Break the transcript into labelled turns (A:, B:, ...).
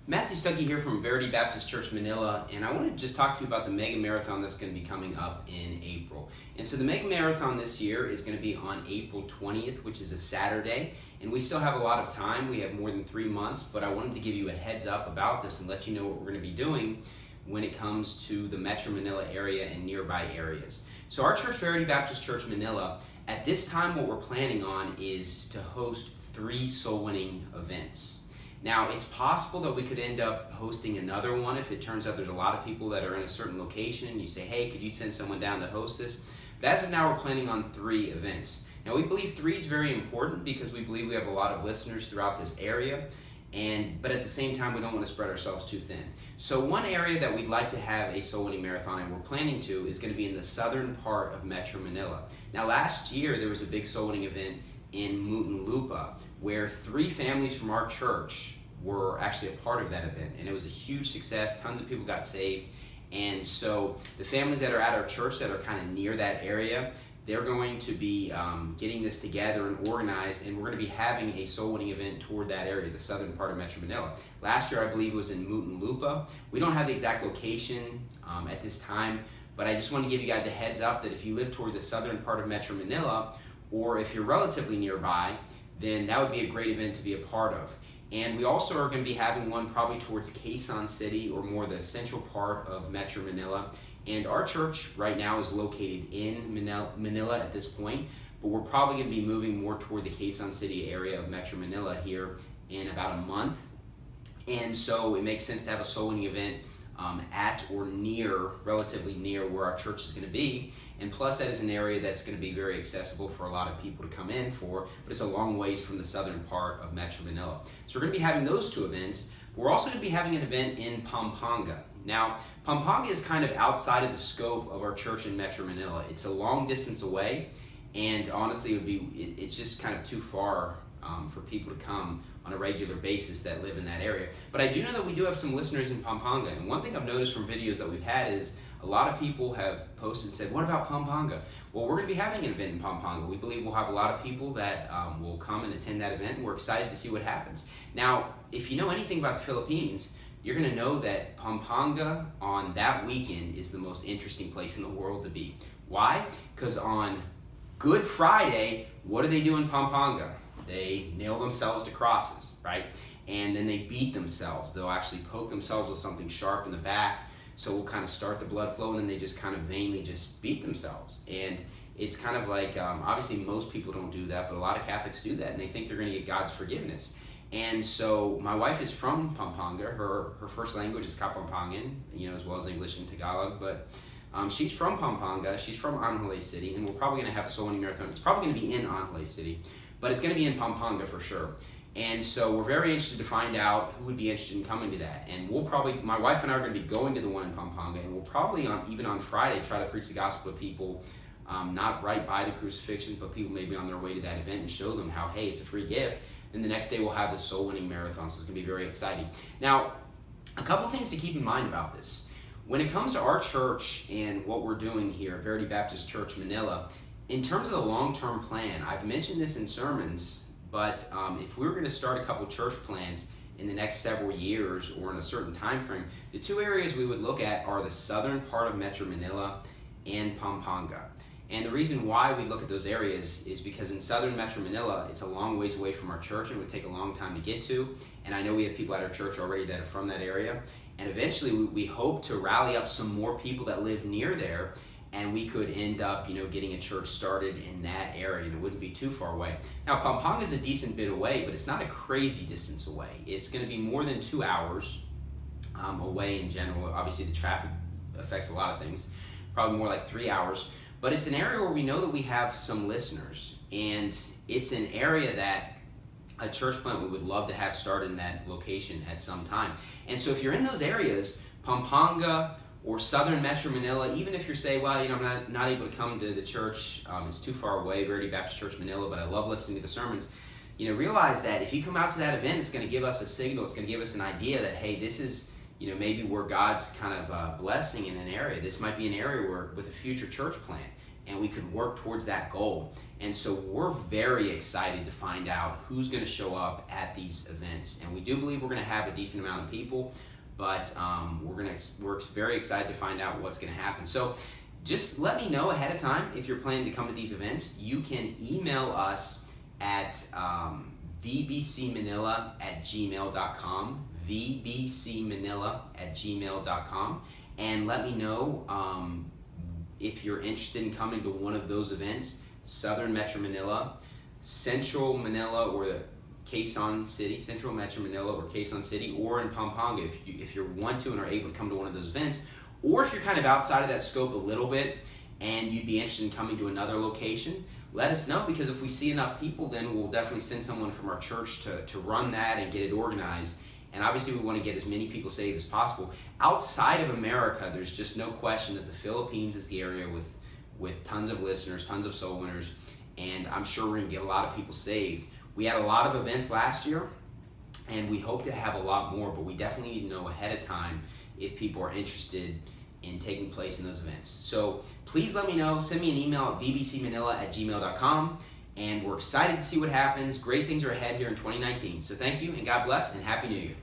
A: Matthew Stuckey here from Verity Baptist Church Manila, and I want to just talk to you about the Mega Marathon that's going to be coming up in April. And so the Mega Marathon this year is going to be on April 20th, which is a Saturday, and we still have a lot of time. We have more than 3 months, but I wanted to give you a heads up about this and let you know what we're going to be doing when it comes to the Metro-Manila area and nearby areas. So our church, Verity Baptist Church Manila, at this time what we're planning on is to host 3 soul-winning events. Now, it's possible that we could end up hosting another one if it turns out there's a lot of people that are in a certain location and you say, hey, could you send someone down to host this? But as of now, we're planning on 3 events. Now, we believe 3 is very important because we believe we have a lot of listeners throughout this area, but at the same time, we don't want to spread ourselves too thin. So one area that we'd like to have a soul winning marathon, and we're planning to, is going to be in the southern part of Metro-Manila. Now, last year, there was a big soul winning event in Muntinlupa, where 3 families from our church were actually a part of that event, and it was a huge success. Tons of people got saved, and so the families that are at our church that are kind of near that area, they're going to be getting this together and organized, and we're going to be having a soul-winning event toward that area, the southern part of Metro-Manila. Last year, I believe it was in Muntinlupa. We don't have the exact location at this time, but I just want to give you guys a heads up that if you live toward the southern part of Metro-Manila, or if you're relatively nearby, then that would be a great event to be a part of. And we also are going to be having one probably towards Quezon City or more the central part of Metro-Manila. And our church right now is located in Manila at this point, but we're probably going to be moving more toward the Quezon City area of Metro-Manila here in about a month. And so it makes sense to have a soul winning event at or near, relatively near where our church is going to be. And plus that is an area that's going to be very accessible for a lot of people to come in for, but it's a long ways from the southern part of Metro-Manila. So we're going to be having those 2 events. But we're also going to be having an event in Pampanga. Now, Pampanga is kind of outside of the scope of our church in Metro-Manila. It's a long distance away, and honestly, it's just kind of too far for people to come on a regular basis that live in that area. But I do know that we do have some listeners in Pampanga, and one thing I've noticed from videos that we've had is a lot of people have posted and said, what about Pampanga? Well, we're going to be having an event in Pampanga. We believe we'll have a lot of people that will come and attend that event, and we're excited to see what happens. Now, if you know anything about the Philippines, you're going to know that Pampanga on that weekend is the most interesting place in the world to be. Why? Because on Good Friday, what do they do in Pampanga? They nail themselves to crosses, right? And then they beat themselves. They'll actually poke themselves with something sharp in the back, so we'll kind of start the blood flow, and then they just kind of vainly just beat themselves. And it's kind of like, obviously most people don't do that, but a lot of Catholics do that, and they think they're going to get God's forgiveness. And so my wife is from Pampanga. Her first language is Kapampangan, as well as English and Tagalog, but she's from Pampanga. She's from Angeles City, and we're probably going to have a soul winning marathon. It's probably going to be in Angeles City, but it's going to be in Pampanga for sure. And so we're very interested to find out who would be interested in coming to that. And my wife and I are going to be going to the one in Pampanga, and we'll probably, even on Friday, try to preach the gospel to people, not right by the crucifixion, but people maybe on their way to that event and show them how, hey, it's a free gift. Then the next day we'll have the soul winning marathon, so it's going to be very exciting. Now, a couple things to keep in mind about this. When it comes to our church and what we're doing here at Verity Baptist Church Manila, in terms of the long-term plan, I've mentioned this in sermons, but if we were going to start a couple church plans in the next several years or in a certain time frame, the 2 areas we would look at are the southern part of Metro-Manila and Pampanga. And the reason why we look at those areas is because in southern Metro-Manila, it's a long ways away from our church and it would take a long time to get to. And I know we have people at our church already that are from that area. And eventually we hope to rally up some more people that live near there, and we could end up, getting a church started in that area, and it wouldn't be too far away. Now, Pampanga is a decent bit away, but it's not a crazy distance away. It's going to be more than 2 hours away in general. Obviously, the traffic affects a lot of things. Probably more like 3 hours. But it's an area where we know that we have some listeners, and it's an area that a church plant we would love to have started in that location at some time. And so if you're in those areas, Pampanga or southern Metro-Manila, even if you're saying, well, I'm not able to come to the church, it's too far away, Verity Baptist Church Manila, but I love listening to the sermons, realize that if you come out to that event, it's going to give us a signal, it's going to give us an idea that, hey, this is, maybe where God's kind of blessing in an area. This might be an area where with a future church plant. and we could work towards that goal. And so we're very excited to find out who's going to show up at these events. And we do believe we're going to have a decent amount of people, but we're very excited to find out what's going to happen. So just let me know ahead of time if you're planning to come to these events. You can email us at vbcmanila@gmail.com, vbcmanila@gmail.com, and let me know if you're interested in coming to one of those events: Southern Metro-Manila, Central Manila, or Quezon City, Central Metro-Manila or Quezon City, or in Pampanga if you want to and are able to come to one of those events. Or if you're kind of outside of that scope a little bit and you'd be interested in coming to another location, let us know, because if we see enough people, then we'll definitely send someone from our church to run that and get it organized. And obviously we want to get as many people saved as possible. Outside of America, there's just no question that the Philippines is the area with tons of listeners, tons of soul winners, and I'm sure we're going to get a lot of people saved. We had a lot of events last year, and we hope to have a lot more, but we definitely need to know ahead of time if people are interested in taking place in those events. So please let me know. Send me an email at vbcmanila@gmail.com, and we're excited to see what happens. Great things are ahead here in 2019. So thank you, and God bless, and Happy New Year.